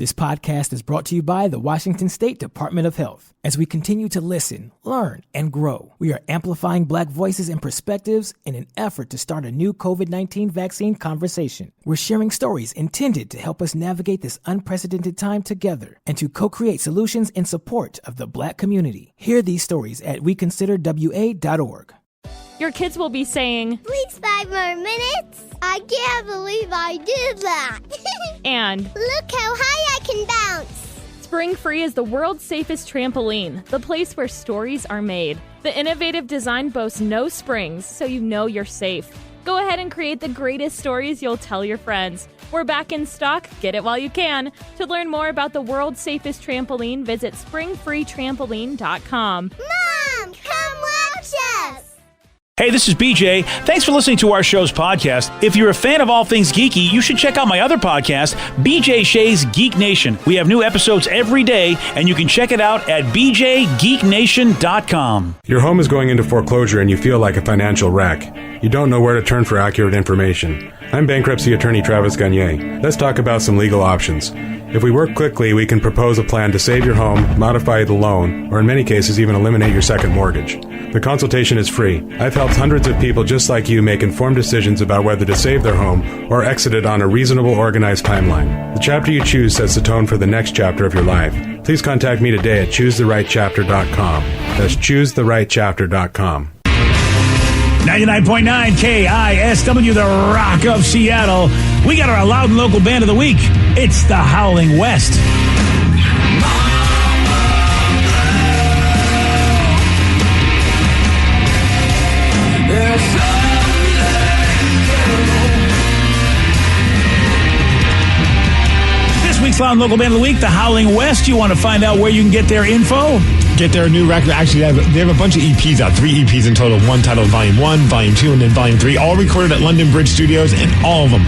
This podcast is brought to you by the Washington State Department of Health. As we continue to listen, learn, and grow, we are amplifying Black voices and perspectives in an effort to start a new COVID-19 vaccine conversation. We're sharing stories intended to help us navigate this unprecedented time together and to co-create solutions in support of the Black community. Hear these stories at weconsiderwa.org. Your kids will be saying, "Please, 5 more minutes. I can't believe I did that." And, "Look how high I can bounce." Spring Free is the world's safest trampoline, the place where stories are made. The innovative design boasts no springs, so you know you're safe. Go ahead and create the greatest stories you'll tell your friends. We're back in stock. Get it while you can. To learn more about the world's safest trampoline, visit springfreetrampoline.com. Mom, come watch us. Hey, this is BJ. Thanks for listening to our show's podcast. If you're a fan of all things geeky, you should check out my other podcast, BJ Shea's Geek Nation. We have new episodes every day, and you can check it out at bjgeeknation.com. Your home is going into foreclosure and you feel like a financial wreck. You don't know where to turn for accurate information. I'm bankruptcy attorney Travis Gagne. Let's talk about some legal options. If we work quickly, we can propose a plan to save your home, modify the loan, or in many cases even eliminate your second mortgage. The consultation is free. I've helped hundreds of people just like you make informed decisions about whether to save their home or exit it on a reasonable, organized timeline. The chapter you choose sets the tone for the next chapter of your life. Please contact me today at choosetherightchapter.com. That's choosetherightchapter.com. 99.9 KISW, the Rock of Seattle. We got our Loud and Local Band of the Week. It's the Howling West. This week's Loud and Local Band of the Week, the Howling West. You want to find out where you can get their info? Get their new record. Actually, they have a bunch of EPs out, 3 EPs in total. One titled Volume 1, Volume 2, and then Volume 3, all recorded at London Bridge Studios, and all of them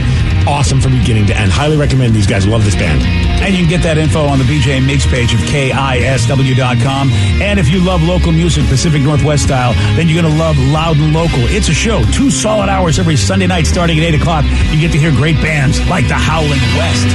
awesome from beginning to end. Highly recommend these guys. Love this band. And you can get that info on the BJ Mix page of KISW.com. And if you love local music, Pacific Northwest style, then you're going to love Loud and Local. It's a show, 2 solid hours every Sunday night starting at 8 o'clock. You get to hear great bands like the Howling West.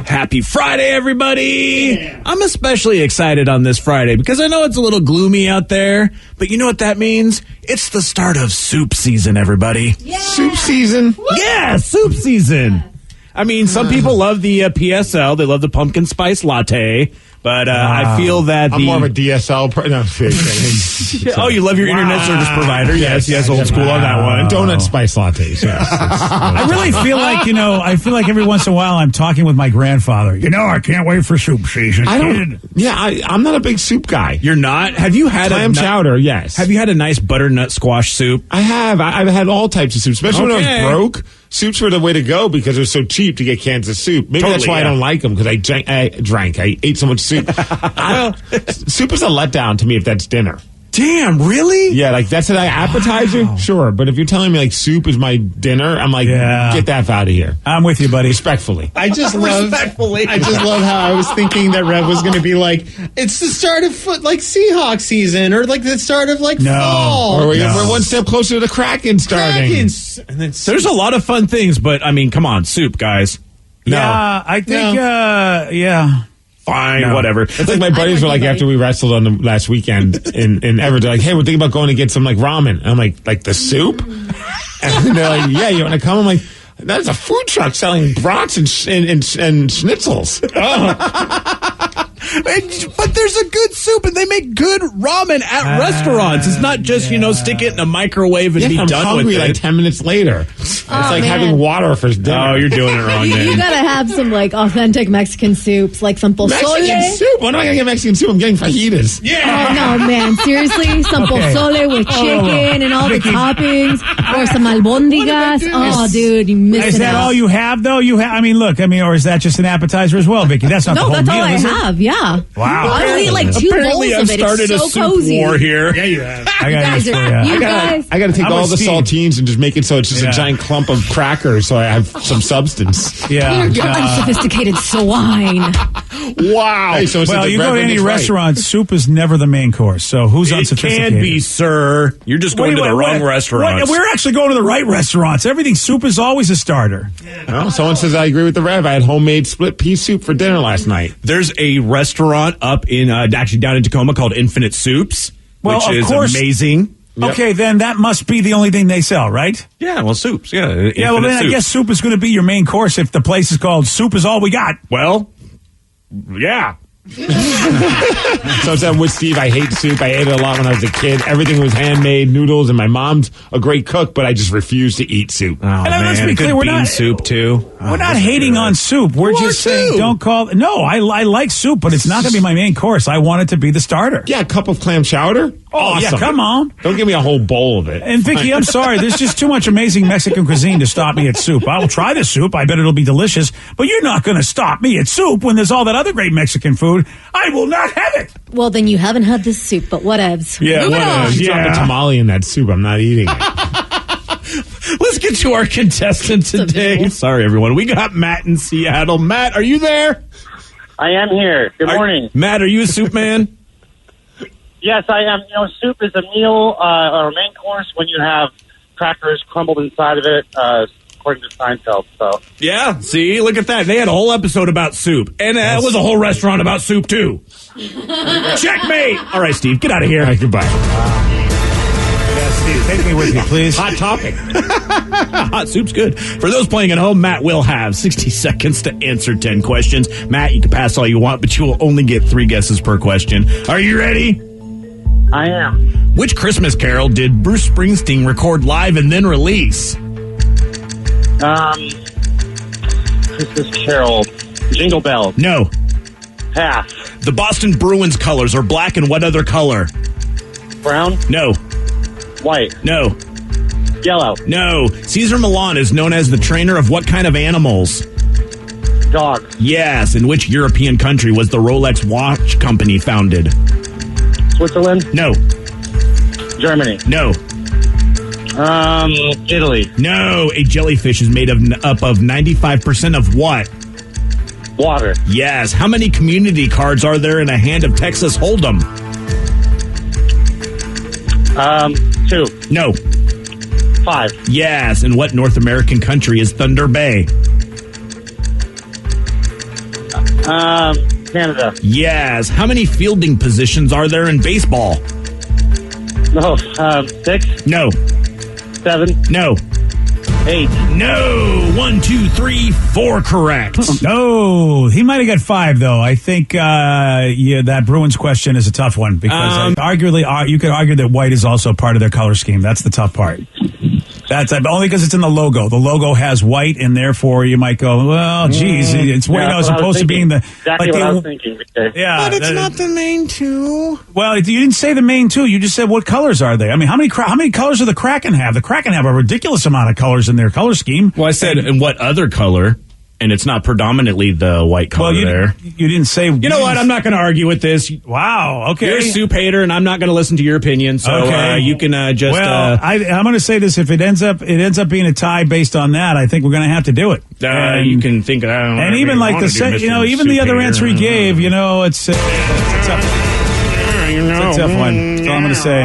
Happy Friday, everybody! Yeah. I'm especially excited on this Friday because I know it's a little gloomy out there, but you know what that means? It's the start of soup season, everybody. Yeah. Soup season? Yeah, soup season. I mean, some people love the PSL. They love the pumpkin spice latte. But I feel that I'm more of a DSL. Oh, you love your internet service provider? Yes, old school on that one. Donut spice lattes. Yes. I really feel like every once in a while I'm talking with my grandfather. I can't wait for soup season. I'm not a big soup guy. You're not? Have you had clam chowder? Yes. Have you had a nice butternut squash soup? I have. I've had all types of soup, especially when I was broke. Soups were the way to go because they're so cheap to get cans of soup. Maybe that's why I don't like them, because I ate so much soup. Soup is a letdown to me if that's dinner. Damn, really? Yeah, like that's an appetizer? Wow. Sure. But if you're telling me like soup is my dinner, I'm like, get that out of here. I'm with you, buddy. Respectfully. I just love how I was thinking that Rev was going to be like, it's the start of Seahawks season, or like the start of fall. Or we're one step closer to the Kraken starting. There's a lot of fun things, but I mean, come on, soup, guys. No. Yeah, I think, yeah. Fine, whatever. It's like my buddies were like, after we wrestled on the last weekend in Everett, they're like, hey, we're thinking about going to get some like ramen. And I'm like the soup? And they're like, yeah, you want to come? I'm like, that's a food truck selling brats and schnitzels. But there's a good soup, and they make good ramen at restaurants. It's not just, stick it in a microwave and be I'm done hungry with it. like 10 minutes later. It's like having water for dinner. Oh, you're doing it wrong, man. You gotta have some like authentic Mexican soups, like some pozole. Mexican soup? When am I gonna get Mexican soup? I'm getting fajitas. Yeah. Oh no, man! Seriously, some pozole with chicken and all the toppings, or some albondigas. Oh, dude, you missed it. Is that all you have, though? Or is that just an appetizer as well, Vicky? That's not the whole that's meal. all I have. Yeah. Wow. I'll eat like 2 bowls I've of it. started It's so a soup cozy. war here. Yeah, you have. I got to take all the saltines and just make it so it's just a giant clump of crackers, so I have some substance. Yeah. You're unsophisticated swine. Wow. Hey, so you go to any restaurant, soup is never the main course. So who's unsophisticated? It can be, sir. You're just going to the wrong restaurants. We're actually going to the right restaurants. Everything soup is always a starter. Well, someone says I agree with the Rev. I had homemade split pea soup for dinner last night. There's a restaurant up in actually down in Tacoma called Infinite Soups, which is amazing. Okay, then that must be the only thing they sell, right? Yeah, well, soups. Yeah, well, then I guess soup is going to be your main course if the place is called Soup is All We Got. Well, yeah. So I'm with Steve. I hate soup. I ate it a lot when I was a kid. Everything was handmade, noodles, and my mom's a great cook, but I just refuse to eat soup. Oh, and let's be clear, we're not soup too. We're not hating on soup. We're just saying don't call. No, I like soup, but it's not going to be my main course. I want it to be the starter. Yeah, a cup of clam chowder. Oh, awesome. Yeah, come on. Don't give me a whole bowl of it. And Vicky, I'm sorry. There's just too much amazing Mexican cuisine to stop me at soup. I will try the soup. I bet it'll be delicious. But you're not going to stop me at soup when there's all that other great Mexican food. I will not have it. Well, then you haven't had this soup, but whatevs. Yeah, whatevs. Drop a tamale in that soup. I'm not eating it. Let's get to our contestant today. Sorry, everyone. We got Matt in Seattle. Matt, are you there? I am here. Good morning. Matt, are you a soup man? Yes, I am. Soup is a meal or a main course when you have crackers crumbled inside of it, according to Seinfeld. So yeah, see, look at that. They had a whole episode about soup, and that was a whole restaurant about soup too. Checkmate. All right, Steve, get out of here. All right, goodbye. Yeah, Steve, take me with you, please. Hot topic. Hot soup's good. For those playing at home, Matt will have 60 seconds to answer 10 questions. Matt, you can pass all you want, but you will only get 3 guesses per question. Are you ready? I am. Which Christmas carol did Bruce Springsteen record live and then release? Christmas Carol. Jingle Bells. No. Pass. The Boston Bruins colors are black and what other color? Brown. No. White. No. Yellow. No. Caesar Milan is known as the trainer of what kind of animals? Dog. Yes. In which European country was the Rolex watch company founded? Switzerland. No. Germany. No. Italy. No. A jellyfish is made up of 95% of what? Water. Yes. How many community cards are there in a hand of Texas Hold'em? 2. No. 5. Yes. In what North American country is Thunder Bay? Canada. Yes. How many fielding positions are there in baseball? No. 6. No. 7. No. 8. No. 1, 2, 3, 4 correct. No, he might have got 5 though. I think that Bruins question is a tough one because arguably you could argue that white is also part of their color scheme. That's the tough part. That's only because it's in the logo. The logo has white, and therefore you might go, well, geez, it's white as opposed to being the exactly what I was thinking. Yeah, but it's not the main 2. Well, you didn't say the main 2. You just said what colors are they? I mean, how many colors do the Kraken have? The Kraken have a ridiculous amount of colors in their color scheme. Well, I said, and what other color? And it's not predominantly the white color there. You didn't say... You know what? I'm not going to argue with this. Wow, okay. You're a soup hater, and I'm not going to listen to your opinion, so you can just... Well, I'm going to say this. If it ends up being a tie based on that, I think we're going to have to do it. You can think... and even like even the other answer he gave, it's a tough one. That's all I'm going to say.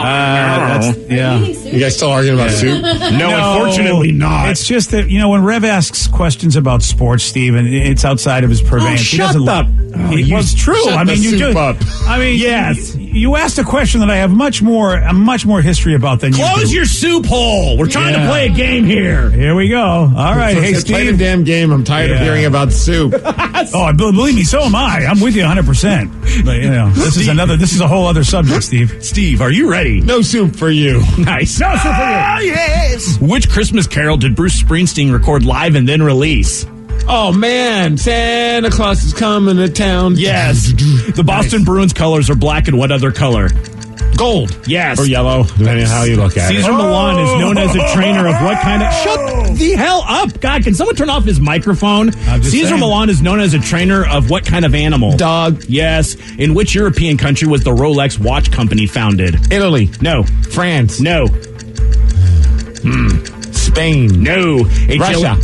Yeah. You guys still arguing about soup? No, unfortunately not. It's just that, when Rev asks questions about sports, Steve, and it's outside of his purveyance. Shut up. It's true. Shut the soup up. Yes. You asked a question that I have much more history about than you do. Close your soup hole. We're trying to play a game here. Here we go. All right. Hey, Steve. Play the damn game. I'm tired of hearing about soup. Believe me, so am I. I'm with you 100%. But, this is a whole other subject, Steve. Steve, are you ready? No soup for you. Nice. No soup for you. Yes. Which Christmas carol did Bruce Springsteen record live and then release? Oh, man. Santa Claus is coming to town. Yes. The Boston Bruins colors are black and what other color? Gold. Yes. Or yellow, depending on how you look at Caesar it. Milan is known as a trainer of what kind of... Shut the hell up. God, can someone turn off his microphone? Caesar Milan is known as a trainer of what kind of animal? Dog. Yes. In which European country was the Rolex watch company founded? Italy. No. France. No. Spain. No. Russia.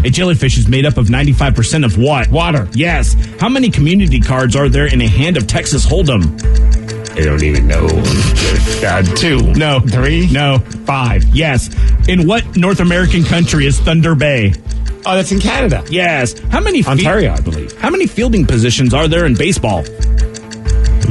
A jellyfish is made up of 95% of what? Water. Yes. How many community cards are there in a hand of Texas Hold'em? I don't even know. 2. No. 3. No. 5. Yes. In what North American country is Thunder Bay? Oh, that's in Canada. Yes. How many Ontario, I believe. How many fielding positions are there in baseball?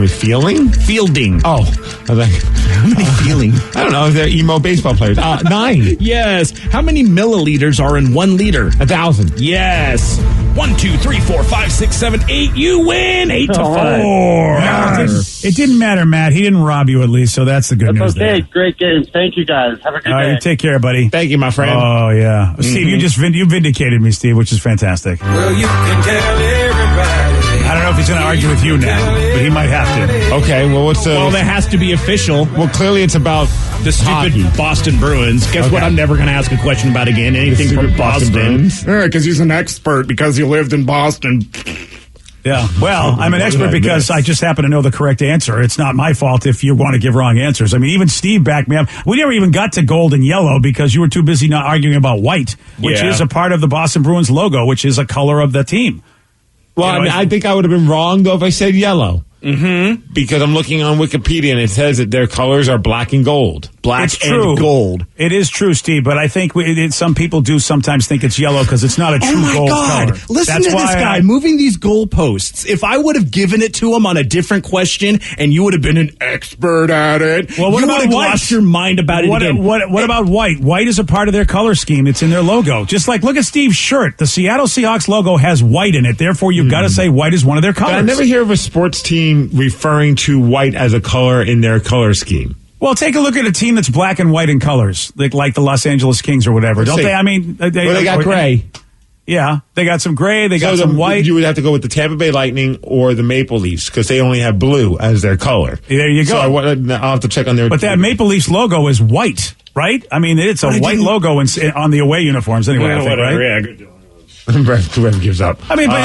Fielding? Fielding. Oh. I was like, how many fielding? I don't know. They're emo baseball players. 9. Yes. How many milliliters are in 1 liter? 1,000. Yes. 1, 2, 3, 4, 5, 6, 7, 8. You win 8-4. It didn't matter, Matt. He didn't rob you at least, so that's the good news. Okay, there. great game. Thank you guys. Have a good day. You take care, buddy. Thank you, my friend. Oh yeah, Steve, you vindicated me, Steve, which is fantastic. Well, you can tell everybody. I don't know if he's going to argue with you now, but he might have to. Okay, well, what's the... Well, that has to be official. Well, clearly it's about the stupid hockey. Boston Bruins. Guess what? I'm never going to ask a question about again. Anything from Boston. Because he's an expert because he lived in Boston. Yeah, well, I'm an expert because I just happen to know the correct answer. It's not my fault if you want to give wrong answers. I mean, even Steve backed me up. We never even got to gold and yellow because you were too busy not arguing about white, which is a part of the Boston Bruins logo, which is a color of the team. Well, I think I would have been wrong, though, if I said yellow. Mm-hmm. Because I'm looking on Wikipedia, and it says that their colors are black and gold. Black and gold. It is true, Steve, but I think some people do sometimes think it's yellow because it's not a true gold color. Listen to this guy moving these goalposts. If I would have given it to him on a different question and you would have been an expert at it, well, you would have lost your mind about it again. What about white? White is a part of their color scheme. It's in their logo. Just like, look at Steve's shirt. The Seattle Seahawks logo has white in it. Therefore, you've got to say white is one of their colors. But I never hear of a sports team referring to white as a color in their color scheme. Well, take a look at a team that's black and white in colors, like the Los Angeles Kings or whatever. Don't they? I mean, they got gray. Yeah, they got some gray. They got some white. You would have to go with the Tampa Bay Lightning or the Maple Leafs because they only have blue as their color. There you go. So I'll have to check on their. But that Maple Leafs logo is white, right? I mean, it's a white logo on the away uniforms anyway. I think, right? Yeah, Rev gives up. I mean, but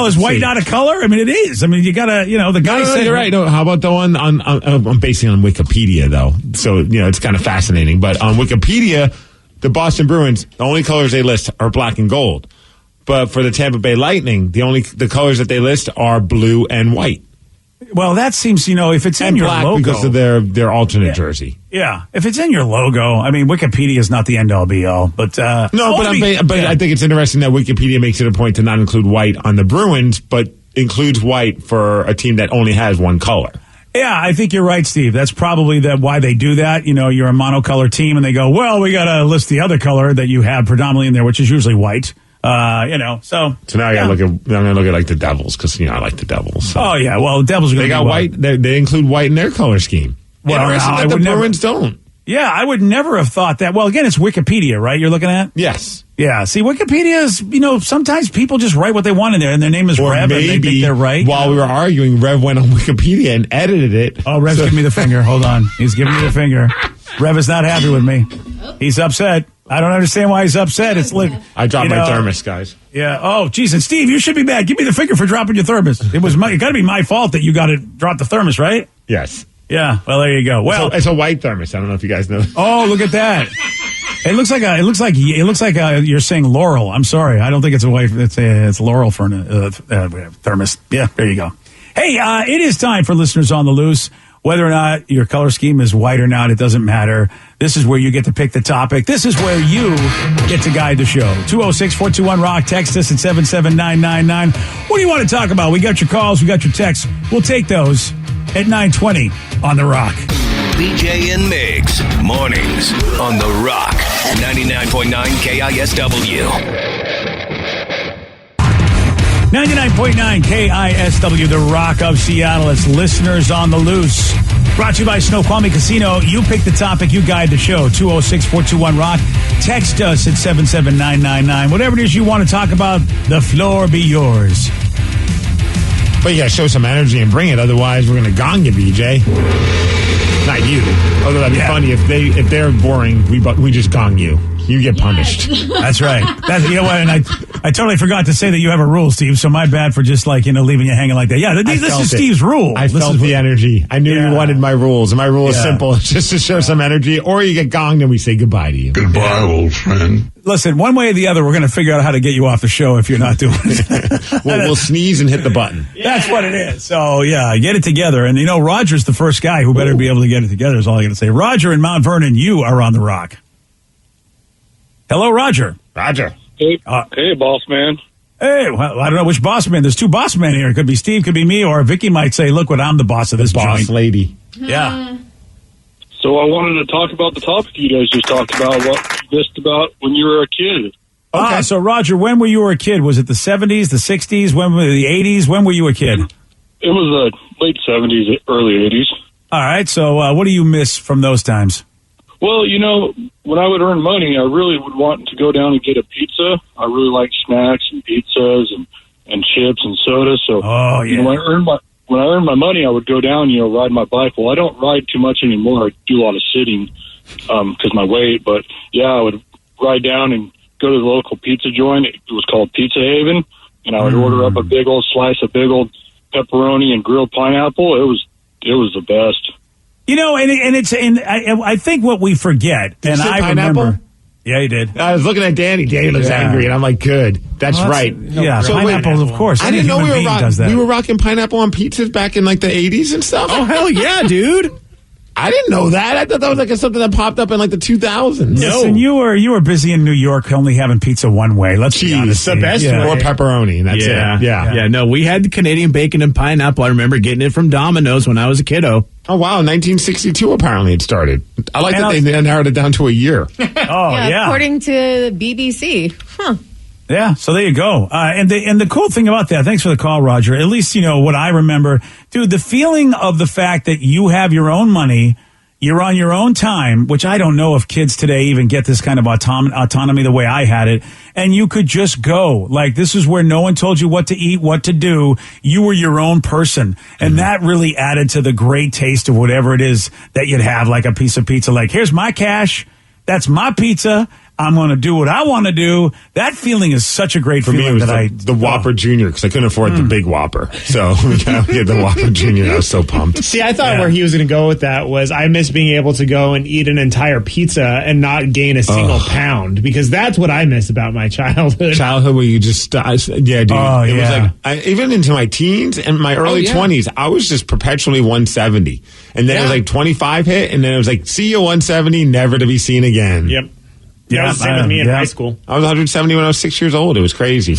is white not a color? I mean, it is. I mean, you gotta, the guy said. You're right. No, how about the one I'm basing on Wikipedia though, so it's kind of fascinating. But on Wikipedia, the Boston Bruins, the only colors they list are black and gold. But for the Tampa Bay Lightning, the colors that they list are blue and white. Well, that seems, if it's in your logo. Because of their alternate jersey. Yeah. If it's in your logo, I mean, Wikipedia is not the end-all be-all. But, I think it's interesting that Wikipedia makes it a point to not include white on the Bruins, but includes white for a team that only has one color. Yeah, I think you're right, Steve. That's probably why they do that. You're a monocolor team, and they go, well, we got to list the other color that you have predominantly in there, which is usually white. So now I gotta I'm gonna look at like the Devils because I like the Devils. So. Oh yeah, well the Devils are gonna they got white. They include white in their color scheme. Well, the Bruins don't. Yeah, I would never have thought that. Well, again, it's Wikipedia, right? You're looking at? Yes. Yeah. See, Wikipedia is, sometimes people just write what they want in there, and their name is Rev, and they think they're right. While we were arguing, Rev went on Wikipedia and edited it. Oh, Rev's giving me the finger. Hold on, he's giving me the finger. Rev is not happy with me. He's upset. I don't understand why he's upset. It's like I dropped my thermos, guys. Yeah. Oh, geez. And Steve, you should be mad. Give me the finger for dropping your thermos. It got to be my fault that you got to drop the thermos, right? Yes. Yeah. Well, there you go. Well, it's a white thermos. I don't know if you guys know. Oh, look at that. It looks like you're saying Laurel. I'm sorry. I don't think it's a white. It's Laurel for a thermos. Yeah. There you go. Hey, it is time for listeners on the loose. Whether or not your color scheme is white or not, it doesn't matter. This is where you get to pick the topic. This is where you get to guide the show. 206-421-ROCK. Text us at 77999. What do you want to talk about? We got your calls. We got your texts. We'll take those at 9:20 on The Rock. BJ and Migs, mornings on The Rock, 99.9 KISW. 99.9 KISW, The Rock of Seattle. It's Listeners on the Loose. Brought to you by Snoqualmie Casino. You pick the topic, you guide the show. 206-421-ROCK. Text us at 77999. Whatever it is you want to talk about, the floor be yours. But you gotta show some energy and bring it, otherwise we're gonna gong you, BJ. Not you. Although that'd be funny if they're boring, we just gong you. You get punished. That's right. You know what? And I totally forgot to say that you have a rule, Steve. So my bad for just leaving you hanging like that. Yeah, this is Steve's rule. I felt the energy. I knew you wanted my rules, and my rule is simple: it's just to show some energy, or you get gonged and we say goodbye to you. Goodbye, old friend. Listen, one way or the other, we're going to figure out how to get you off the show if you're not doing it. We'll sneeze and hit the button. That's what it is. So yeah, get it together. And Roger's the first guy who better be able to get it together. Is all I got to say. Roger in Mount Vernon, you are on The Rock. Hello, Roger. Roger. Hey, boss man. Hey, well, I don't know which boss man. There's two boss men here. It could be Steve, could be me, or Vicky might say, look what I'm the boss of this boss joint. Lady. Yeah. So I wanted to talk about the topic you guys just talked about, what you missed about when you were a kid. Okay. So, Roger, when were you a kid? Was it the 70s, the 60s, when were the 80s? When were you a kid? It was the late 70s, early 80s. All right. So what do you miss from those times? Well, when I would earn money, I really would want to go down and get a pizza. I really like snacks and pizzas and chips and soda. So when I earned my money, I would go down, ride my bike. Well, I don't ride too much anymore. I do a lot of sitting because my weight. But, yeah, I would ride down and go to the local pizza joint. It was called Pizza Haven. And I would order up a big old slice of big old pepperoni and grilled pineapple. It was the best. I think what we forget, did and I pineapple? remember. Yeah, you did. I was looking at Danny. Danny looks angry, and I'm like, good. That's right. Yeah, so pineapples, of course. I didn't know we were rocking pineapple on pizzas back in the 80s and stuff. Oh, hell yeah, dude. I didn't know that. I thought that was something that popped up in the 2000s. No. Listen, you were busy in New York only having pizza one way. Let's be honest. The best way. Or pepperoni. And that's it. Yeah. No, we had the Canadian bacon and pineapple. I remember getting it from Domino's when I was a kiddo. Oh, wow. 1962, apparently, it started. I like that they narrowed it down to a year. According to the BBC. Huh. Yeah, so there you go. And the cool thing about that, thanks for the call, Roger. At least, what I remember, dude, the feeling of the fact that you have your own money, you're on your own time, which I don't know if kids today even get this kind of autonomy the way I had it. And you could just go. This is where no one told you what to eat, what to do. You were your own person. And that really added to the great taste of whatever it is that you'd have, like a piece of pizza. Here's my cash. That's my pizza. I'm going to do what I want to do. That feeling is such a great feeling. For me, it was the Whopper Jr. because I couldn't afford the big Whopper. So we got to get the Whopper Jr. I was so pumped. See, I thought where he was going to go with that was I miss being able to go and eat an entire pizza and not gain a single pound, because that's what I miss about my childhood. Childhood where you just, dude. It was even into my teens and my early 20s, I was just perpetually 170. And then it was 25 hit, and then it was see you 170, never to be seen again. Yep. Yeah, was the same with me in high school. I was 170 when I was 6 years old. It was crazy.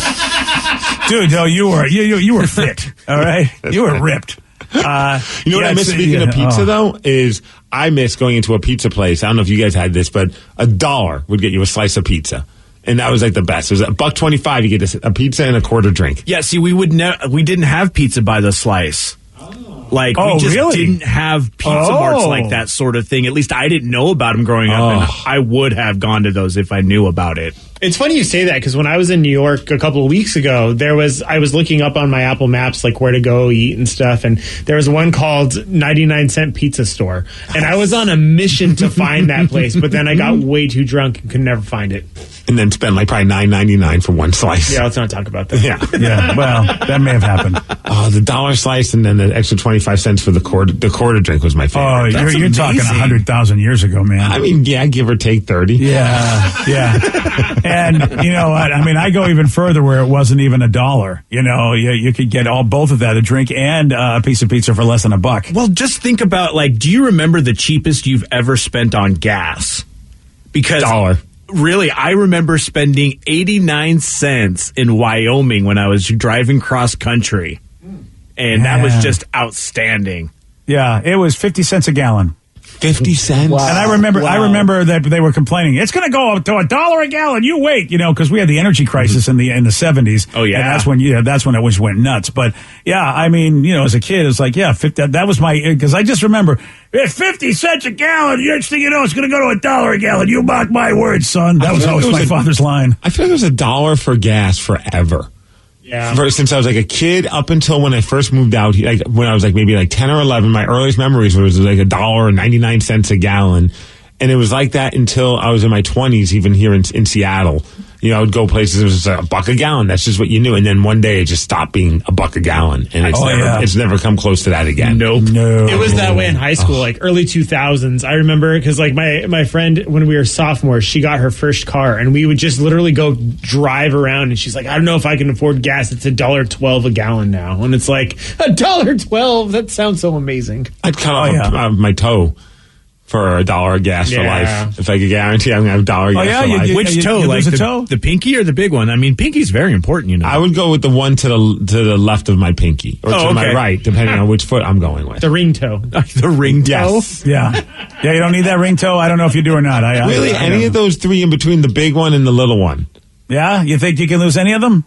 Dude, no, you were fit. All right, you were ripped. What I miss speaking of pizza though is I miss going into a pizza place. I don't know if you guys had this, but $1 would get you a slice of pizza. And that was the best. It was $1.25. You get a pizza and a quarter drink. Yeah. See, we didn't have pizza by the slice. We just didn't have pizza marts like that sort of thing. At least I didn't know about them growing up, and I would have gone to those if I knew about it. It's funny you say that, because when I was in New York a couple of weeks ago, I was looking up on my Apple Maps where to go eat and stuff, and there was one called 99-cent Pizza Store, and I was on a mission to find that place, but then I got way too drunk and could never find it. and then spend like probably $9.99 for one slice. Yeah, let's not talk about that. Yeah, well, that may have happened. Oh, the dollar slice and then the extra 25 cents for the quarter drink was my favorite. Oh, you're talking 100,000 years ago, man. I mean, yeah, give or take 30. Yeah. And you know what? I mean, I go even further where it wasn't even $1. You know, you could get both of that, a drink and a piece of pizza for less than $1. Well, just think about, like, do you remember the cheapest you've ever spent on gas? Because $1. Really, I remember spending 89 cents in Wyoming when I was driving cross country. And that was just outstanding. Yeah, it was 50 cents a gallon. 50 cents? Wow. And I remember that they were complaining, it's going to go up to $1 a gallon. You wait, you know, because we had the energy crisis in the 70s. Oh, yeah. And that's when it was went nuts. But yeah, I mean, you know, as a kid, it's like, yeah, 50, that was because I just remember, it's 50 cents a gallon. Next thing you know, it's going to go to $1 a gallon. You mark my words, son. That was always my father's line. I feel like it was $1 for gas forever. Yeah. Since I was like a kid up until when I first moved out, like when I was like maybe like 10 or 11, my earliest memories was like $1.99 a gallon. And it was like that until I was in my 20s, even here in Seattle. You know, I would go places, it was $1 a gallon. That's just what you knew. And then one day it just stopped being $1 a gallon. And it's never come close to that again. Nope. No. It was that way in high school, like early 2000s. I remember because like my friend, when we were sophomores, she got her first car and we would just literally go drive around and she's like, I don't know if I can afford gas. It's $1.12 a gallon now. And it's like, $1.12? That sounds so amazing. I'd cut off my toe for $1 of gas for life. If I could guarantee I'm going to have $1 gas for life. Which toe? Like the pinky or the big one? I mean, pinky's very important, you know. I would go with the one to the left of my pinky. Or to my right, depending on which foot I'm going with. The ring toe. The ring toe? Yes. Yeah, you don't need that ring toe? I don't know if you do or not. Really? Any of those three in between the big one and the little one? Yeah? You think you can lose any of them?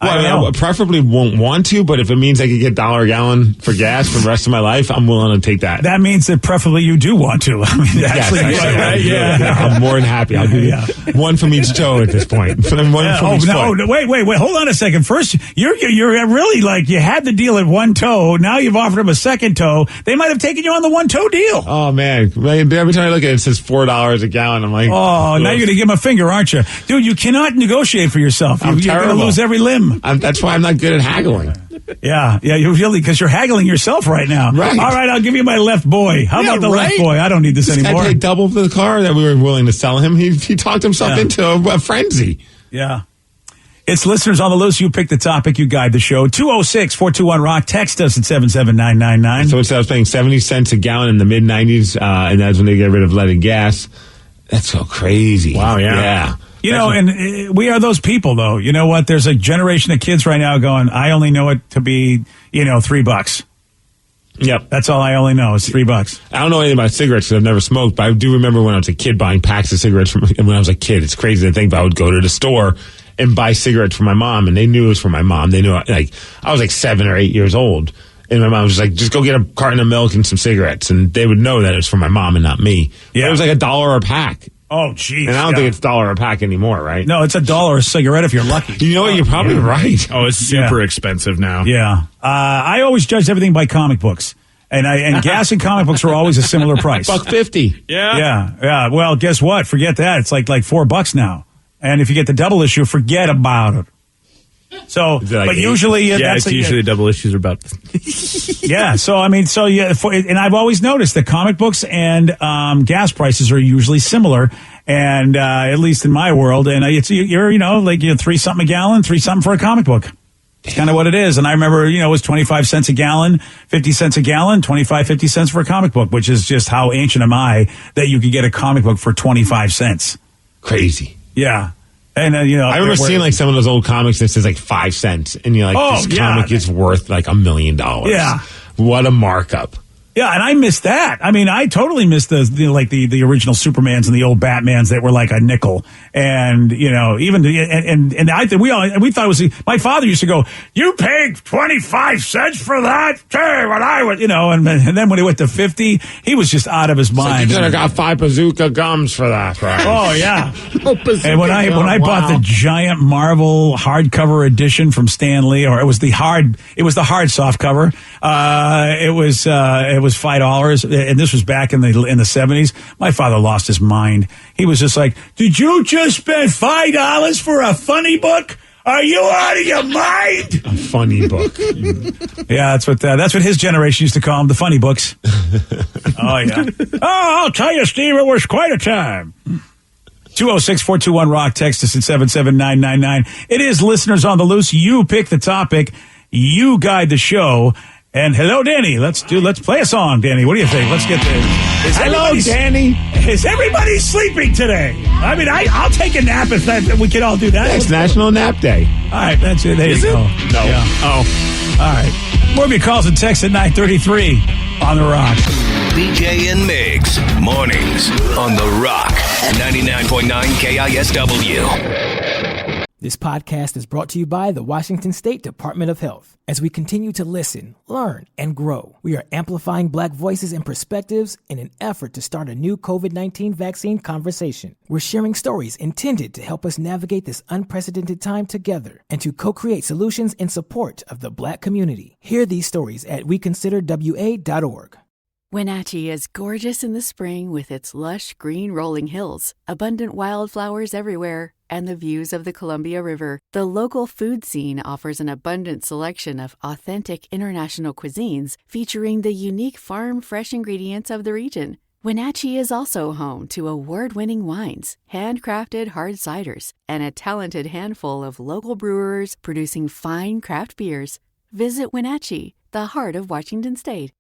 Well, I preferably won't want to, but if it means I could get $1 a gallon for gas for the rest of my life, I'm willing to take that. That means that preferably you do want to. I mean, actually, yeah, I'm more than happy. I'll give you one from each toe at this point. Wait, hold on a second. First, you're really like, you had the deal at one toe. Now you've offered them a second toe. They might have taken you on the one toe deal. Oh man, every time I look at it, it says $4 a gallon. I'm like, oh, now you're going to give them a finger, aren't you? Dude, you cannot negotiate for yourself. You're going to lose every limb. That's why I'm not good at haggling. Yeah, you really, because you're haggling yourself right now. Right. All right, I'll give you my left boy. How about the left boy? I don't need this anymore. I paid double for the car that we were willing to sell him. He talked himself into a frenzy. Yeah. It's listeners on the loose. You pick the topic. You guide the show. 206-421-ROCK. Text us at 77999. So instead of paying 70 cents a gallon in the mid-90s, and that's when they get rid of leaded gas, that's so crazy. Wow, Yeah. You know, and we are those people, though. You know what? There's a generation of kids right now going, I only know it to be, $3. Yep. That's all I only know is $3. I don't know anything about cigarettes because I've never smoked, but I do remember when I was a kid buying packs of cigarettes when I was a kid. It's crazy to think, but I would go to the store and buy cigarettes for my mom, and they knew it was for my mom. They knew, I was 7 or 8 years old, and my mom was just like, just go get a carton of milk and some cigarettes, and they would know that it was for my mom and not me. Yeah. But it was like $1 a pack. Oh, geez. And I don't think it's $1 a pack anymore, right? No, it's $1 a cigarette if you're lucky. You know what? You're probably right. Oh, it's super expensive now. Yeah. I always judge everything by comic books. And gas and comic books are always a similar price. $1.50. Yeah. Well, guess what? Forget that. It's like $4 now. And if you get the double issue, forget about it. So, but usually, that's usually double issues are about. Yeah. So, I mean, and I've always noticed that comic books and gas prices are usually similar, and at least in my world, and you're 3 something a gallon, 3 something for a comic book. It's kind of what it is. And I remember, it was 25 cents a gallon, 50 cents a gallon, 25, 50 cents for a comic book, which is just how ancient am I that you could get a comic book for 25 cents. Crazy. Yeah. And, I remember seeing some of those old comics that says 5 cents, and you're like, this comic is worth $1 million. Yeah. What a markup. Yeah, and I missed that. I mean, I totally missed the original Supermans and the old Batmans that were like a nickel, and even we thought it was. My father used to go, "You paid 25 cents for that?" Hey, when I was, and then when he went to 50, he was just out of his mind. You could have got 5 bazooka gums for that price. Oh yeah. And when I bought the giant Marvel hardcover edition from Stan Lee, or it was the hard soft cover. It was was $5, and this was back in the 70s, my father lost his mind. He was just like, "Did you just spend $5 for a funny book? Are you out of your mind?" A funny book. Yeah, that's what his generation used to call them, the funny books. Oh, yeah. Oh, I'll tell you, Steve, it was quite a time. 206-421-ROCK. Text us at 77999. It is Listeners on the Loose. You pick the topic. You guide the show. And hello, Danny. Let's play a song, Danny. What do you think? Let's get this. Hello, Danny. Is everybody sleeping today? I mean, I'll take a nap if we can all do that. It's National Nap Day. All right, that's it. There Is you it? go. No. Yeah. Oh. All right. More of your calls and texts at 933 on The Rock. BJ and Migs, mornings on The Rock, 99.9 KISW. This podcast is brought to you by the Washington State Department of Health. As we continue to listen, learn, and grow, we are amplifying Black voices and perspectives in an effort to start a new COVID-19 vaccine conversation. We're sharing stories intended to help us navigate this unprecedented time together and to co-create solutions in support of the Black community. Hear these stories at weconsiderwa.org. Wenatchee is gorgeous in the spring with its lush green rolling hills, abundant wildflowers everywhere, and the views of the Columbia River. The local food scene offers an abundant selection of authentic international cuisines featuring the unique farm-fresh ingredients of the region. Wenatchee is also home to award-winning wines, handcrafted hard ciders, and a talented handful of local brewers producing fine craft beers. Visit Wenatchee, the heart of Washington State.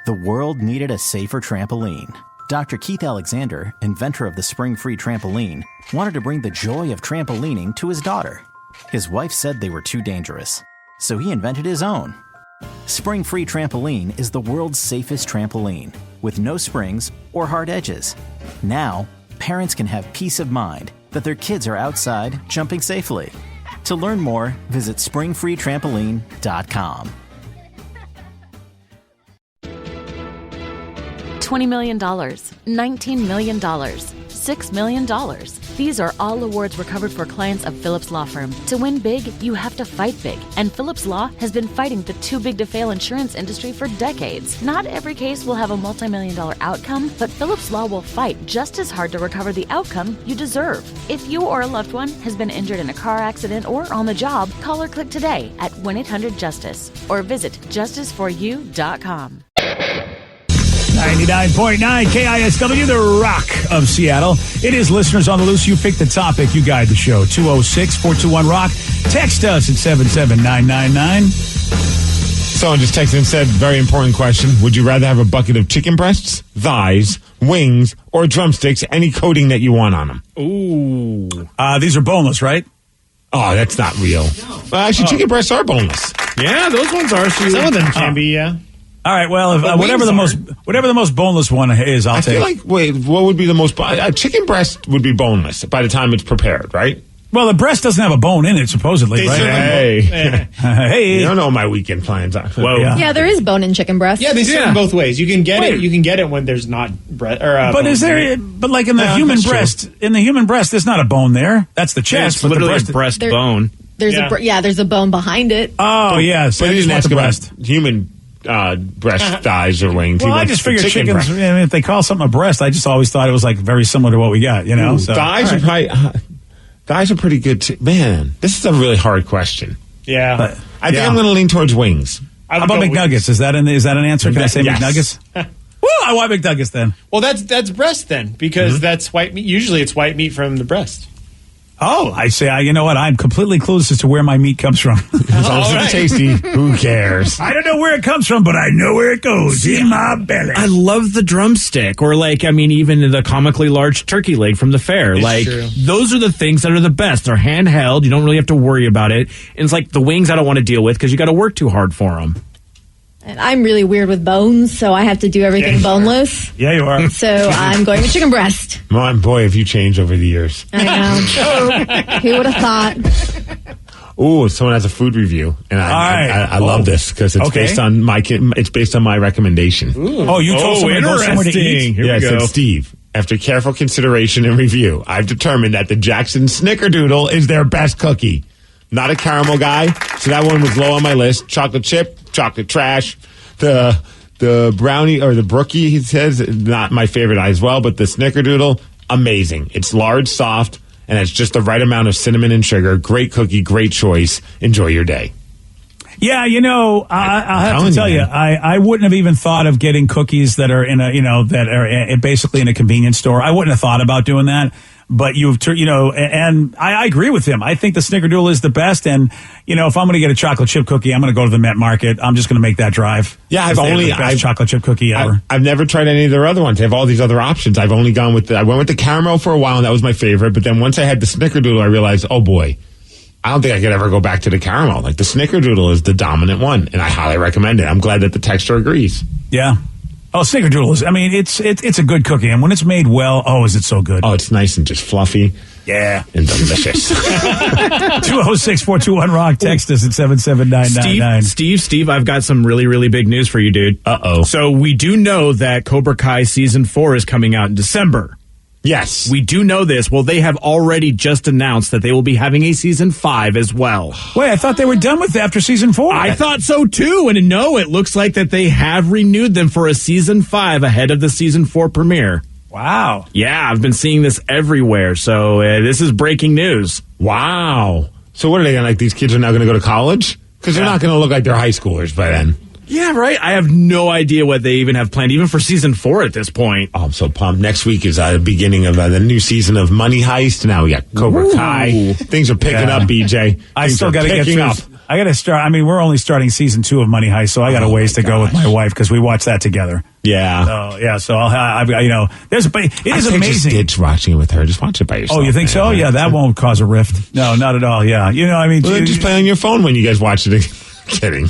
The world needed a safer trampoline. Dr. Keith Alexander, inventor of the Spring-Free Trampoline, wanted to bring the joy of trampolining to his daughter. His wife said they were too dangerous, so he invented his own. Spring-Free Trampoline is the world's safest trampoline, with no springs or hard edges. Now, parents can have peace of mind that their kids are outside jumping safely. To learn more, visit springfreetrampoline.com. $20 million, $19 million, $6 million. These are all awards recovered for clients of Phillips Law Firm. To win big, you have to fight big. And Phillips Law has been fighting the too-big-to-fail insurance industry for decades. Not every case will have a multi-million-dollar outcome, but Phillips Law will fight just as hard to recover the outcome you deserve. If you or a loved one has been injured in a car accident or on the job, call or click today at 1-800-JUSTICE or visit justiceforyou.com. 99.9 KISW, the Rock of Seattle. It is Listeners on the Loose. You pick the topic. You guide the show. 206-421-ROCK. Text us at 77999. Someone just texted and said, very important question. Would you rather have a bucket of chicken breasts, thighs, wings, or drumsticks, any coating that you want on them? Ooh. These are boneless, right? Oh, that's not real. Well, actually, chicken breasts are boneless. Yeah, those ones are. So some of them can be, yeah. All right. Well, if, whatever the most boneless one is, I'll take. I feel like, wait, what would be the most? Chicken breast would be boneless by the time it's prepared, right? Well, the breast doesn't have a bone in it, supposedly, right? Hey, you don't know what my weekend plans are. Whoa. Yeah, there is bone in chicken breast. Yeah, they serve them both ways. You can get it. You can get it when there's not breast. But is there? But like in the human breast, there's not a bone there. That's the chest. It's literally a breast bone. There's there's a bone behind it. Oh yes, but he didn't ask about human breast, thighs, or wings. Well, I just figured chickens. I mean, if they call something a breast, I just always thought it was like very similar to what we got. You know, so, thighs are probably. Thighs are pretty good too. Man, this is a really hard question. Yeah, but I think I'm going to lean towards wings. How about McNuggets? Is that an answer? Can I say McNuggets? Well, I want McNuggets then. Well, that's breast then, because that's white meat. Usually, it's white meat from the breast. Oh, I say, you know what? I'm completely clueless as to where my meat comes from. As long as it's tasty, who cares? I don't know where it comes from, but I know where it goes. In my belly. I love the drumstick, or even the comically large turkey leg from the fair. It's true. Those are the things that are the best. They're handheld. You don't really have to worry about it. And it's like the wings I don't want to deal with because you got to work too hard for them. And I'm really weird with bones, so I have to do everything boneless. Yeah, you are. So I'm going with chicken breast. My boy, have you changed over the years? I know. Who would have thought? Oh, someone has a food review, and I love this because it's based on my recommendation. Ooh. Oh, you told someone to go somewhere to eat? Here we go. It said, Steve, after careful consideration and review, I've determined that the Jackson Snickerdoodle is their best cookie. Not a caramel guy, so that one was low on my list. Chocolate chip, chocolate trash. The The brownie or the brookie, he says, not my favorite as well, but the snickerdoodle, amazing. It's large, soft, and it's just the right amount of cinnamon and sugar. Great cookie, great choice. Enjoy your day. Yeah, I'll have to tell you, I wouldn't have even thought of getting cookies that are that are basically in a convenience store. I wouldn't have thought about doing that. But and I agree with him. I think the snickerdoodle is the best. And, if I'm going to get a chocolate chip cookie, I'm going to go to the Met Market. I'm just going to make that drive. Yeah, I've chocolate chip cookie ever. I've never tried any of their other ones. They have all these other options. I've only gone I went with the caramel for a while, and that was my favorite. But then once I had the snickerdoodle, I realized, oh boy, I don't think I could ever go back to the caramel. Like the snickerdoodle is the dominant one, and I highly recommend it. I'm glad that the texture agrees. Yeah. Oh, snickerdoodle is, it's a good cookie. And when it's made well, is it so good? Oh, it's nice and just fluffy. Yeah. And delicious. 206-421-ROCK. Text us at 77999. Steve, I've got some really, really big news for you, dude. Uh-oh. So we do know that Cobra Kai Season 4 is coming out in December. Yes. We do know this. Well, they have already just announced that they will be having a Season 5 as well. Wait, I thought they were done with after Season 4. I thought so, too. And no, it looks like that they have renewed them for a Season 5 ahead of the Season 4 premiere. Wow. Yeah, I've been seeing this everywhere. So this is breaking news. Wow. So what are they, like these kids are now going to go to college? Because they're not going to look like they're high schoolers by then. Yeah, right. I have no idea what they even have planned, even for Season 4 at this point. Oh, I'm so pumped. Next week is the beginning of the new season of Money Heist. Now we got Cobra Kai. Things are picking up, BJ. I still got to get through. I got to start. We're only starting Season 2 of Money Heist, so I got a ways to go with my wife because we watch that together. Yeah. So I've there's it is amazing. Just ditch watching it with her. Just watch it by yourself. Oh, you think so? Yeah, that won't cause a rift. No, not at all. Yeah. Well, just play on your phone when you guys watch it. Kidding.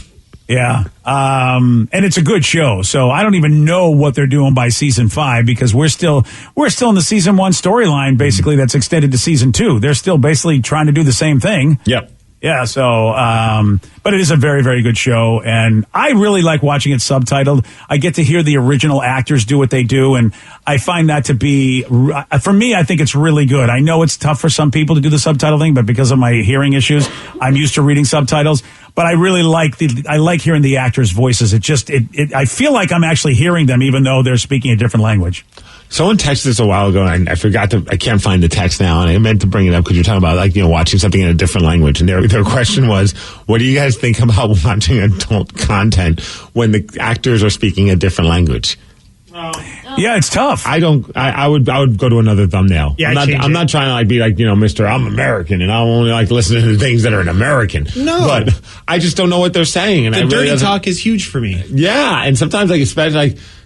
Yeah. And it's a good show. So I don't even know what they're doing by Season 5 because we're still in the Season 1 storyline, basically, that's extended to Season 2. They're still basically trying to do the same thing. Yep. Yeah, so, but it is a very, very good show, and I really like watching it subtitled. I get to hear the original actors do what they do, and I find that to be, for me, I think it's really good. I know it's tough for some people to do the subtitle thing, but because of my hearing issues, I'm used to reading subtitles. But I really like hearing the actors' voices. I feel like I'm actually hearing them, even though they're speaking a different language. Someone texted us a while ago, and I can't find the text now, and I meant to bring it up because you're talking about, watching something in a different language. And their question was, what do you guys think about watching adult content when the actors are speaking a different language? Yeah, it's tough. I would go to another thumbnail. Yeah, I'm not trying to be Mr. I'm American and I only like listening to things that are in American. No. But I just don't know what they're saying. And the dirty talk is huge for me. Yeah. And sometimes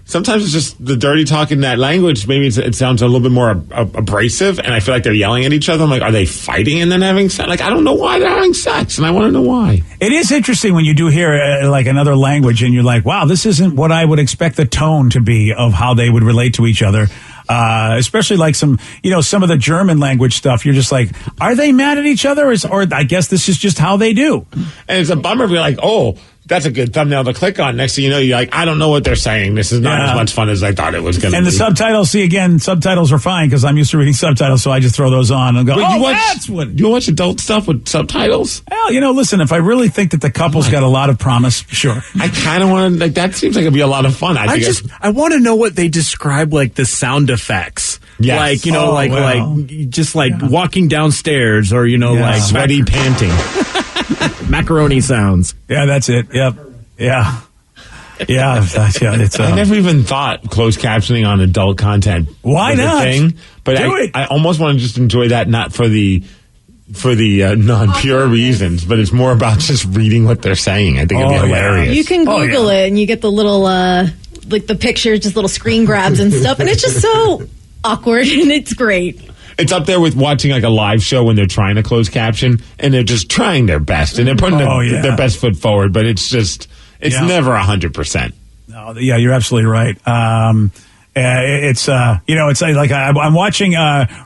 sometimes it's just the dirty talk in that language. Maybe it sounds a little bit more abrasive, and I feel like they're yelling at each other. I'm like, are they fighting and then having sex? I don't know why they're having sex, and I want to know why. It is interesting when you do hear another language, and you're like, wow, this isn't what I would expect the tone to be of how they would relate to each other. Especially some of the German language stuff. You're just like, are they mad at each other? Or I guess this is just how they do. And it's a bummer to be like, oh, that's a good thumbnail to click on. Next thing you know, you're like, I don't know what they're saying. This is not as much fun as I thought it was going to be. And the subtitles, subtitles are fine because I'm used to reading subtitles, so I just throw those on and go, that's what... You watch adult stuff with subtitles? Well, listen, if I really think that the couple's got a lot of promise, sure. I kind of want to, that seems like it'd be a lot of fun. I want to know what they describe, the sound effects. Yes. Walking downstairs or, sweaty panting. Macaroni sounds. Yeah, that's it. Yep. Yeah. Yeah. It's, I never even thought closed captioning on adult content. Why not? Thing, but I almost want to just enjoy that, not for the non-pure reasons, but it's more about just reading what they're saying. I think it'd be hilarious. You can Google it and you get the little, the pictures, just little screen grabs and stuff, and it's just so awkward and it's great. It's up there with watching a live show when they're trying to close caption and they're just trying their best and they're putting their best foot forward, but it's never 100%. No, yeah, you're absolutely right. It's I'm watching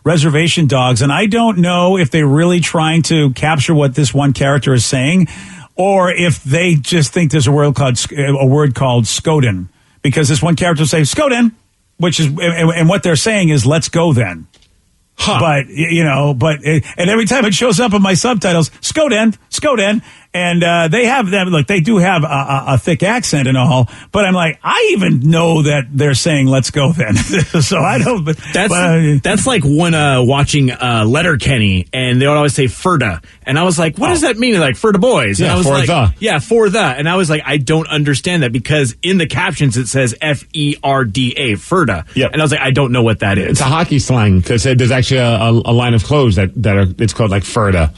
Reservation Dogs, and I don't know if they're really trying to capture what this one character is saying, or if they just think there's a word called Skoden, because this one character will say Skoden, which is, and what they're saying is let's go then. Huh. But and every time it shows up in my subtitles, Skoden, And they have them. Look, they do have a thick accent and all. But I'm like, I even know that they're saying "Let's go" then. So I don't. That's like when watching Letterkenny, and they would always say "Ferda," and I was like, "What does that mean?" Like "Ferda boys." And Yeah, I was for like, the. Yeah, for the. And I was like, I don't understand that because in the captions it says Ferda, Ferda. Yep. And I was like, I don't know what that is. It's a hockey slang because there's actually a line of clothes that are it's called like Ferda.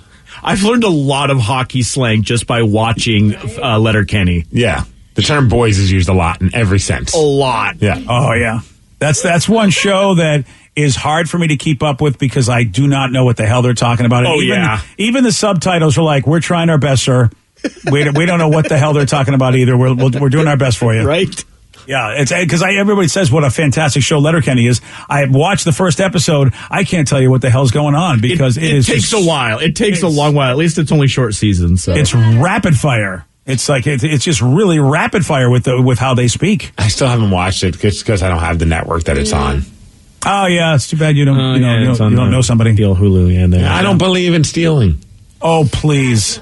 I've learned a lot of hockey slang just by watching Letterkenny. Yeah. The term boys is used a lot in every sense. A lot. Yeah. Oh, yeah. That's one show that is hard for me to keep up with because I do not know what the hell they're talking about. Oh, yeah. Even the subtitles are like, we're trying our best, sir. We don't know what the hell they're talking about either. We're doing our best for you. Right? Yeah, it's because everybody says what a fantastic show Letterkenny is. I watched the first episode. I can't tell you what the hell's going on because it takes a while. It takes a long while. At least it's only short seasons. So it's rapid fire. It's like it's just really rapid fire with how they speak. I still haven't watched it because I don't have the network that it's on. Oh yeah, it's too bad you don't know somebody. The old Hulu, yeah. I don't believe in stealing. Oh please.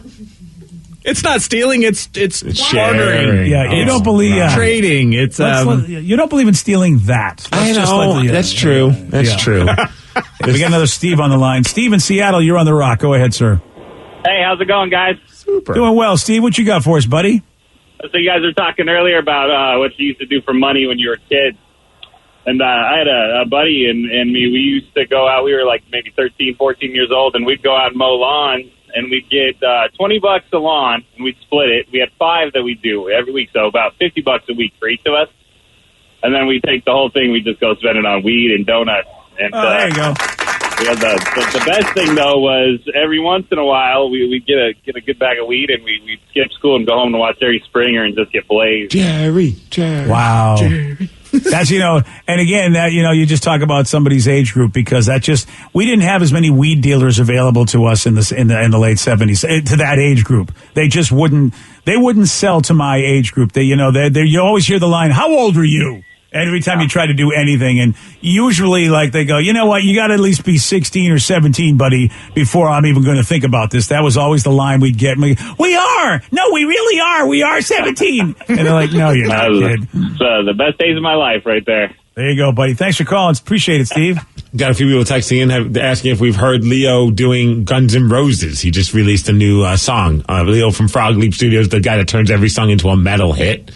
It's not stealing. It's sharing. Yeah, you don't believe trading. It's you don't believe in stealing that. I know. That's true. That's true. We got another Steve on the line. Steve in Seattle, you're on the rock. Go ahead, sir. Hey, how's it going, guys? Super. Doing well, Steve. What you got for us, buddy? So you guys were talking earlier about what you used to do for money when you were a kid. And I had a buddy and me. We used to go out. We were like maybe 13, 14 years old, and we'd go out and mow lawns. And we'd get $20 a lawn, and we'd split it. We had 5 that we'd do every week, so about $50 a week for each of us. And then we'd take the whole thing. We'd just go spend it on weed and donuts. And, there you go. Yeah, the best thing, though, was every once in a while, we'd get a good bag of weed, and we'd skip school and go home and watch Jerry Springer and just get blazed. Jerry. Wow. Jerry. That's, and again, that, you just talk about somebody's age group because we didn't have as many weed dealers available to us in the late 70s to that age group. They just wouldn't sell to my age group. You always hear the line, how old are you? Every time you try to do anything, and usually, like, they go, you know what, you got to at least be 16 or 17, buddy, before I'm even going to think about this. That was always the line we'd get. We are! No, we really are! We are 17! And they're like, no, you're not, kid. The best days of my life right there. There you go, buddy. Thanks for calling. Appreciate it, Steve. Got a few people texting in asking if we've heard Leo doing Guns N' Roses. He just released a new song. Leo from Frog Leap Studios, the guy that turns every song into a metal hit.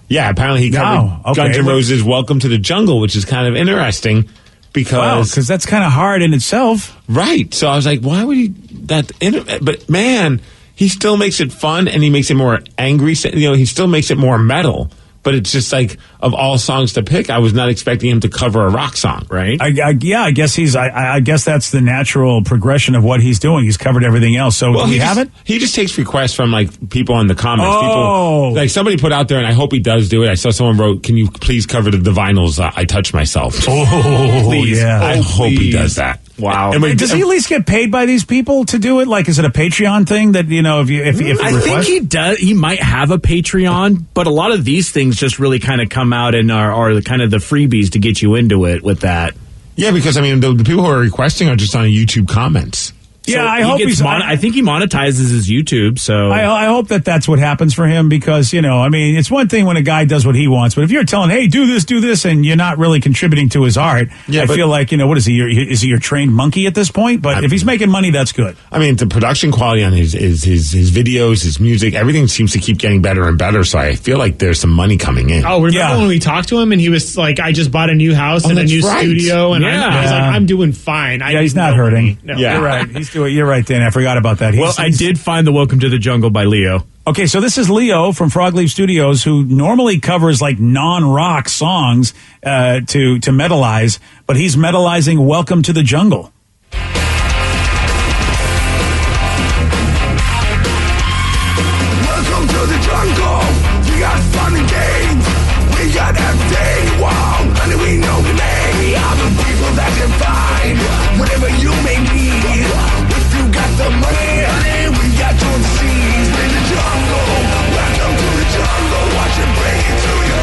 Yeah, apparently he covered Guns N' Roses' Welcome to the Jungle, which is kind of interesting because that's kind of hard in itself. Right. So I was like, why would he but man, he still makes it fun and he makes it more angry. He still makes it more metal. But it's just like, of all songs to pick, I was not expecting him to cover a rock song, right? I guess that's the natural progression of what he's doing. He's covered everything else. So do we have it? He just takes requests from like people in the comments. Oh. People, like somebody put out there, and I hope he does do it. I saw someone wrote, "Can you please cover the Vinyls? I touch myself." Oh, please. Yeah. I hope he does that. Wow. Does he at least get paid by these people to do it? Like, is it a Patreon thing that, if I think he does. He might have a Patreon, but a lot of these things just really kind of come out and are kind of the freebies to get you into it with that. Yeah, because, the people who are requesting are just on YouTube comments. Yeah, so I hope I think he monetizes his YouTube. So I hope that's what happens for him because it's one thing when a guy does what he wants, but if you're telling, hey, do this, and you're not really contributing to his art, I feel like what is he? Is he your trained monkey at this point? But if he's making money, that's good. The production quality on his videos, his music, everything seems to keep getting better and better. So I feel like there's some money coming in. Oh, remember when we talked to him and he was like, I just bought a new house and a new studio, and I was like, I'm doing fine. He's not hurting. No. Yeah, you're right. You're right, Dan. I forgot about that. I did find the Welcome to the Jungle by Leo. Okay, so this is Leo from Frog Leap Studios, who normally covers like non-rock songs to metalize, but he's metalizing Welcome to the Jungle. Welcome to the jungle. We got fun and games. We got everything. Wow, and we know the name of the people that can find whatever you may need. If you got the money, honey, we got your disease. In the jungle, welcome to the jungle. Watch it bring it to you.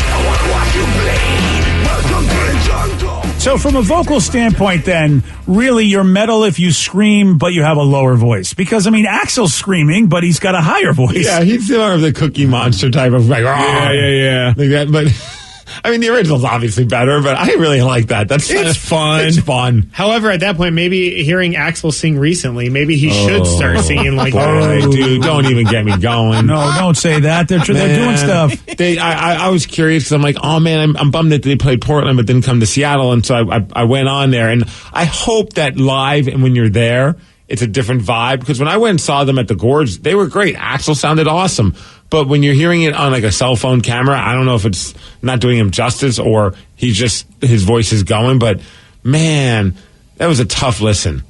I wanna watch you bleed. Welcome to the jungle. So So from a vocal standpoint, then, really you're metal if you scream, but you have a lower voice. Because, I mean, Axl's screaming, but he's got a higher voice. Yeah, he's more of the Cookie Monster type of like, yeah. Like that, but... I mean, the original's obviously better, but I really like that. It's fun. It's fun. However, at that point, maybe hearing Axl sing recently, maybe he should start singing like that. Dude, don't even get me going. No, don't say that. They're doing stuff. I was curious because I'm like, oh man, I'm bummed that they played Portland but didn't come to Seattle, and so I went on there, and I hope that live and when you're there, it's a different vibe, because when I went and saw them at the Gorge, they were great. Axl sounded awesome. But when you're hearing it on like a cell phone camera, I don't know if it's not doing him justice or his voice is going. But man, that was a tough listen.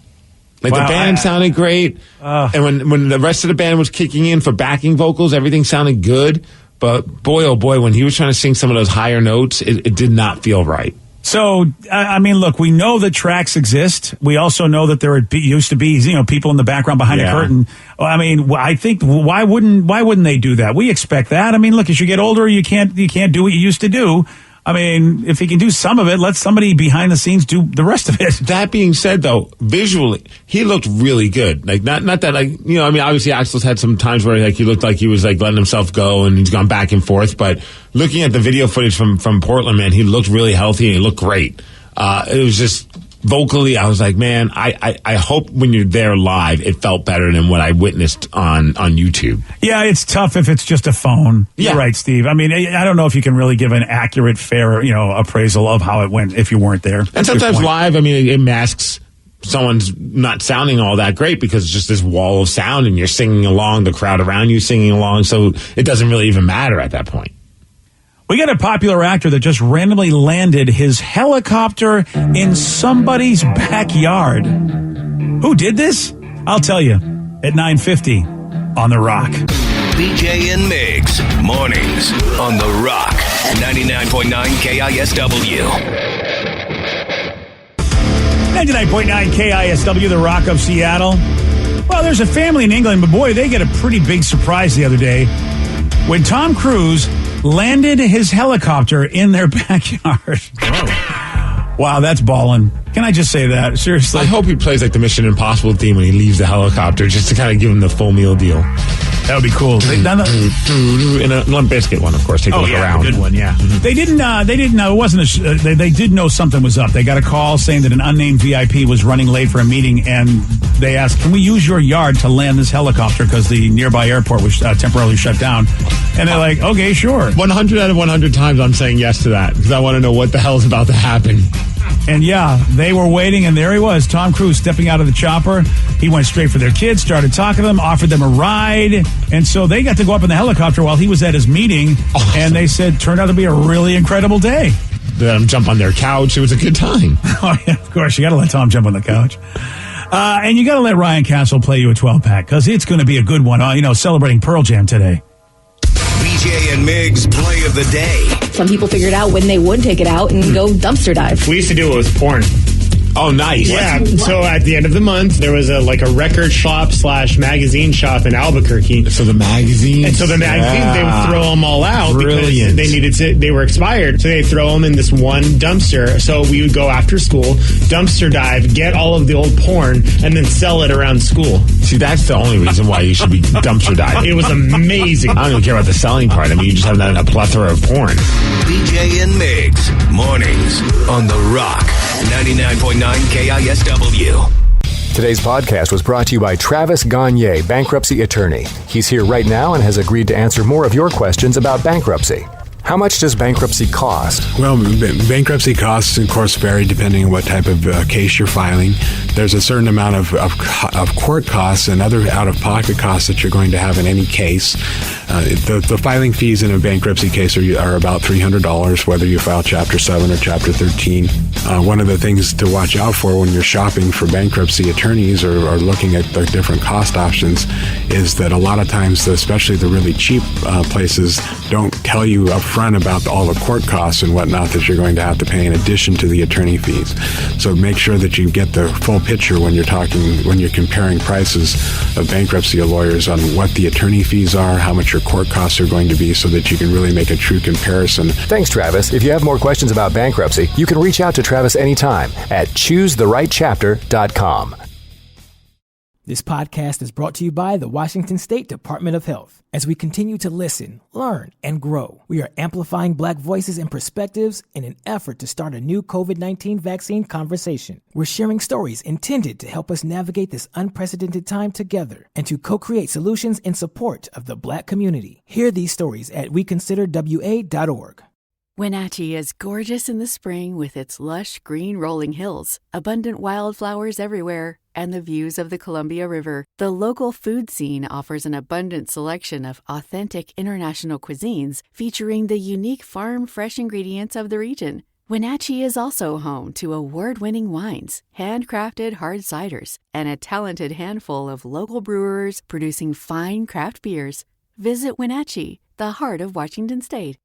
Like the band sounded great. And when the rest of the band was kicking in for backing vocals, everything sounded good. But boy, oh boy, when he was trying to sing some of those higher notes, it did not feel right. So, I mean, look, we know that tracks exist. We also know that there used to be, people in the background behind a curtain. I mean, I think why wouldn't they do that? We expect that. I mean, look, as you get older, you can't do what you used to do. I mean, if he can do some of it, let somebody behind the scenes do the rest of it. That being said, though, visually, he looked really good. Like, not that, like, I mean, obviously Axl's had some times where, like, he looked like he was, like, letting himself go and he's gone back and forth. But looking at the video footage from Portland, man, he looked really healthy and he looked great. It was just, vocally, I was like, man, I hope when you're there live, it felt better than what I witnessed on YouTube. Yeah, it's tough if it's just a phone. Yeah. You're right, Steve. I mean, I don't know if you can really give an accurate, fair, appraisal of how it went if you weren't there. And sometimes live, I mean, it masks someone's not sounding all that great because it's just this wall of sound and you're singing along, the crowd around you singing along, so it doesn't really even matter at that point. We got a popular actor that just randomly landed his helicopter in somebody's backyard. Who did this? I'll tell you at 9:50 on The Rock. BJ and Migs, mornings on The Rock, 99.9 KISW. 99.9 KISW, The Rock of Seattle. Well, there's a family in England, but boy, they get a pretty big surprise the other day when Tom Cruise landed his helicopter in their backyard. Oh. Wow, that's ballin'. Can I just say that? Seriously. I hope he plays like the Mission Impossible theme when he leaves the helicopter, just to kind of give him the full meal deal. That would be cool. In a Limp Bizkit one, of course. Take a look around. Good one, yeah. Mm-hmm. They didn't know. It wasn't they did know something was up. They got a call saying that an unnamed VIP was running late for a meeting, and they asked, "Can we use your yard to land this helicopter?" Because the nearby airport was temporarily shut down. And they're like, "Okay, sure." 100 out of 100 times, I'm saying yes to that because I want to know what the hell's about to happen. And yeah, they were waiting, and there he was, Tom Cruise stepping out of the chopper. He went straight for their kids, started talking to them, offered them a ride. And so they got to go up in the helicopter while he was at his meeting. Awesome. And they said, turned out to be a really incredible day. They let him jump on their couch. It was a good time. Oh, yeah, of course. You got to let Tom jump on the couch. And you got to let Ryan Castle play you a 12-pack because it's going to be a good one, celebrating Pearl Jam today. BJ and Migs play of the day. Some people figured out when they would take it out and go dumpster dive. We used to do it with porn. Oh, nice. Yeah, so at the end of the month, there was a record shop / magazine shop in Albuquerque. So the magazines? And so the magazines, they would throw them all out. Brilliant. Because they were expired. So they throw them in this one dumpster. So we would go after school, dumpster dive, get all of the old porn, and then sell it around school. See, that's the only reason why you should be dumpster diving. It was amazing. I don't even care about the selling part. I mean, you just have a plethora of porn. BJ and Migs, mornings on The Rock, 99.9 KISW. Today's podcast was brought to you by Travis Gagne, bankruptcy attorney. He's here right now and has agreed to answer more of your questions about bankruptcy. How much does bankruptcy cost? Well, bankruptcy costs, of course, vary depending on what type of case you're filing. There's a certain amount of court costs and other out-of-pocket costs that you're going to have in any case. The filing fees in a bankruptcy case are about $300, whether you file Chapter 7 or Chapter 13. One of the things to watch out for when you're shopping for bankruptcy attorneys or looking at the different cost options is that a lot of times, especially the really cheap places, don't tell you up front about all the court costs and whatnot that you're going to have to pay in addition to the attorney fees. So make sure that you get the full picture when you're comparing prices of bankruptcy lawyers on what the attorney fees are, how much your court costs are going to be, so that you can really make a true comparison. Thanks, Travis. If you have more questions about bankruptcy, you can reach out to Travis anytime at choosetherightchapter.com. This podcast is brought to you by the Washington State Department of Health. As we continue to listen, learn, and grow, we are amplifying Black voices and perspectives in an effort to start a new COVID-19 vaccine conversation. We're sharing stories intended to help us navigate this unprecedented time together and to co-create solutions in support of the Black community. Hear these stories at weconsiderwa.org. Wenatchee is gorgeous in the spring with its lush green rolling hills, abundant wildflowers everywhere, and the views of the Columbia River. The local food scene offers an abundant selection of authentic international cuisines featuring the unique farm-fresh ingredients of the region. Wenatchee is also home to award-winning wines, handcrafted hard ciders, and a talented handful of local brewers producing fine craft beers. Visit Wenatchee, the heart of Washington State.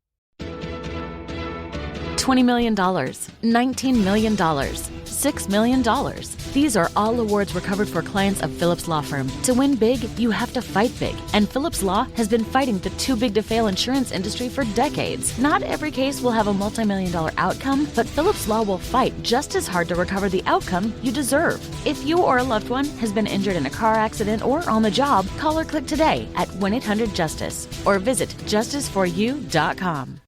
$20 million, $19 million, $6 million. These are all awards recovered for clients of Phillips Law Firm. To win big, you have to fight big. And Phillips Law has been fighting the too big to fail insurance industry for decades. Not every case will have a multi-million-dollar outcome, but Phillips Law will fight just as hard to recover the outcome you deserve. If you or a loved one has been injured in a car accident or on the job, call or click today at 1-800-JUSTICE or visit justiceforyou.com.